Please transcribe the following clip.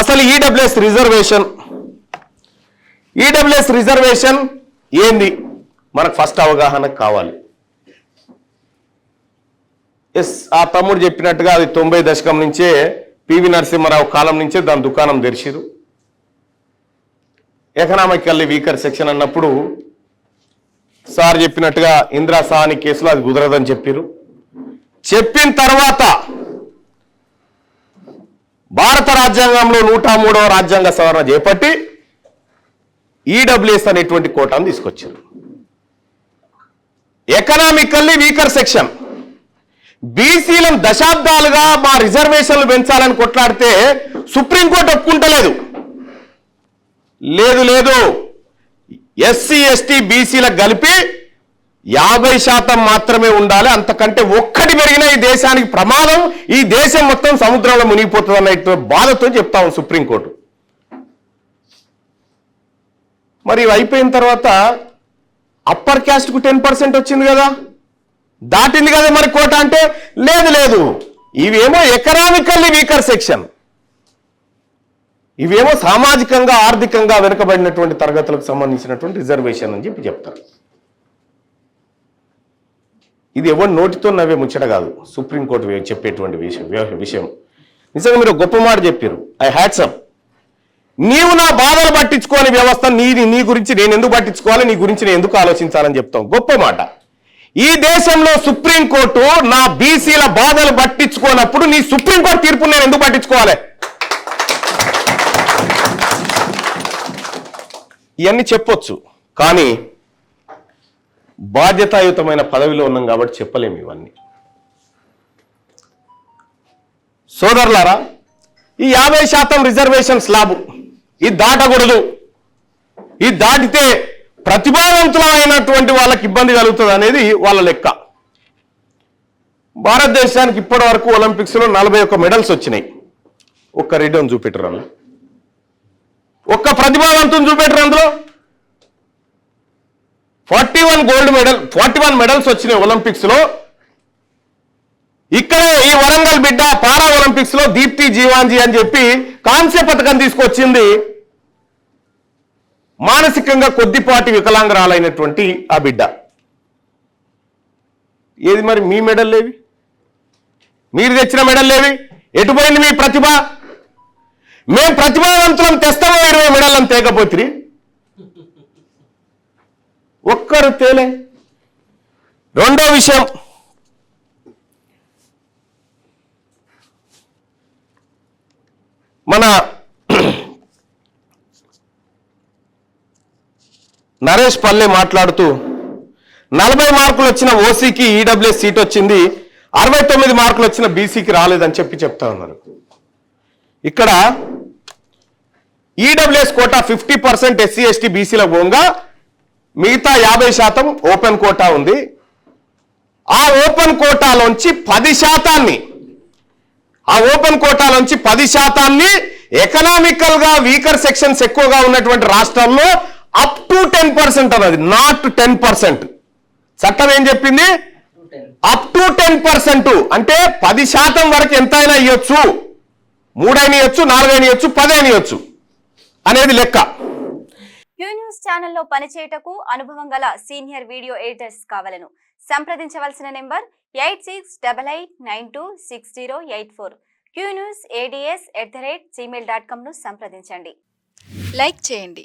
అసలు EWS reservation ఏంది మనకు ఫస్ట్ అవగాహన కావాలి. ఆ తమ్ముడు చెప్పినట్టుగా అది 90 దశకం నుంచే పివి నరసింహారావు కాలం నుంచే దాని దుకాణం తెరిచిరు. ఎకనామికల్లీ వీకర్ సెక్షన్ అన్నప్పుడు సార్ చెప్పినట్టుగా ఇందిరా సాహని కేసులో అది కుదరదని చెప్పారు. చెప్పిన తర్వాత భారత రాజ్యాంగంలో 103వ రాజ్యాంగ సవరణ చేపట్టి ఈడబ్ల్యూఎస్ అనేటువంటి కోటాను తీసుకొచ్చారు. ఎకనామికల్లీ వీకర్ సెక్షన్ బీసీలను దశాబ్దాలుగా మా రిజర్వేషన్లు పెంచాలని కొట్లాడితే సుప్రీంకోర్టు ఒప్పుకుంటలేదు. లేదు ఎస్సీ ఎస్టీ బీసీలకు కలిపి 50% మాత్రమే ఉండాలి, అంతకంటే ఒక్కటి పెరిగినా ఈ దేశానికి ప్రమాదం, ఈ దేశం మొత్తం సముద్రంలో మునిగిపోతుంది అన్నట్టు బాధతో చెప్తాము సుప్రీంకోర్టు. మరి ఇవి అయిపోయిన తర్వాత అప్పర్ క్యాస్ట్కు 10% వచ్చింది కదా, దాటింది కదా మరి కోట అంటే లేదు ఇవేమో ఎకనామికల్లీ వీకర్ సెక్షన్, ఇవేమో సామాజికంగా ఆర్థికంగా వెనుకబడినటువంటి తరగతులకు సంబంధించినటువంటి రిజర్వేషన్ అని చెప్తారు. ఇది ఎవరు నోటితో నవ్వే ముచ్చట కాదు, సుప్రీంకోర్టు చెప్పేటువంటి విషయం. నిజంగా మీరు గొప్ప మాట చెప్పారు, ఐ హ్యాట్సప్. నీవు నా బాధలు పట్టించుకోని వ్యవస్థ నీ గురించి నేను ఎందుకు పట్టించుకోవాలి, నీ గురించి నేను ఎందుకు ఆలోచించాలని చెప్తాం. గొప్ప మాట. ఈ దేశంలో సుప్రీంకోర్టు నా బీసీల బాధలు పట్టించుకోనప్పుడు నీ సుప్రీంకోర్టు తీర్పు నేను ఎందుకు పట్టించుకోవాలి? ఇవన్నీ చెప్పొచ్చు, కానీ బాధ్యతాయుతమైన పదవిలో ఉన్నాం కాబట్టి చెప్పలేము ఇవన్నీ. సోదరులారా, ఈ 50% రిజర్వేషన్ స్లాబ్ ఇది దాటకూడదు. ఇది దాటితే ప్రతిభావంతులైనటువంటి వాళ్ళకి ఇబ్బంది కలుగుతుంది అనేది వాళ్ళ లెక్క. భారతదేశానికి ఇప్పటి వరకు ఒలింపిక్స్లో 41 మెడల్స్ వచ్చినాయి. ఒక్క రెడ్డిని చూపెట్టరు, అందులో ఒక్క ప్రతిభావంతుని చూపెట్టరు. అందులో 41 మెడల్స్ వచ్చినాయి ఒలింపిక్స్ లో. ఇక్కడే ఈ వరంగల్ బిడ్డ పారా ఒలింపిక్స్ లో దీప్తి జీవాంజీ అని చెప్పి కాంస్య పథకం తీసుకొచ్చింది. మానసికంగా కొద్దిపాటి వికలాంగురాలైనటువంటి ఆ బిడ్డ. ఏది మరి మీ మెడల్ లేవి? మీరు తెచ్చిన మెడల్ లేవి? ఎటుపోయింది మీ ప్రతిభ? మేము ప్రతిభావంతులం తెస్తామో 20 మెడల్ని తేకపోతే ఒక్కరు తేలే. రెండో విషయం, మన నరేష్ పల్లె మాట్లాడుతూ 40 మార్కులు వచ్చిన ఓసీకి ఈడబ్ల్యూఎస్ సీట్ వచ్చింది, 69 మార్కులు వచ్చిన బీసీకి రాలేదని చెప్తా ఉన్నారు. ఇక్కడ ఈడబ్ల్యూఎస్ కోటా 50% ఎస్సీ ఎస్టీ బీసీలకు పోగా మిగతా 50% ఓపెన్ కోటా ఉంది. ఆ ఓపెన్ కోటాలోంచి 10% ఎకనామికల్ గా వీకర్ సెక్షన్స్ ఎక్కువగా ఉన్నటువంటి రాష్ట్రాల్లో అప్ టు 10% అన్నది, నాట్ 10%. చట్టం ఏం చెప్పింది? Up to 10%. అంటే 10% వరకు ఎంతైనా ఇవ్వచ్చు, 3 అయినా ఇవ్వచ్చు, 4 అయినా ఇవ్వచ్చు, 10 అయినా ఇవ్వచ్చు అనేది లెక్క. క్యూ న్యూస్ ఛానల్లో పనిచేయటకు అనుభవం గల సీనియర్ వీడియో ఎడిటర్స్ కావాలను సంప్రదించవలసిన నెంబర్ 8688926084. qnewsads@gmail.com ను సంప్రదించండి. లైక్ చేయండి.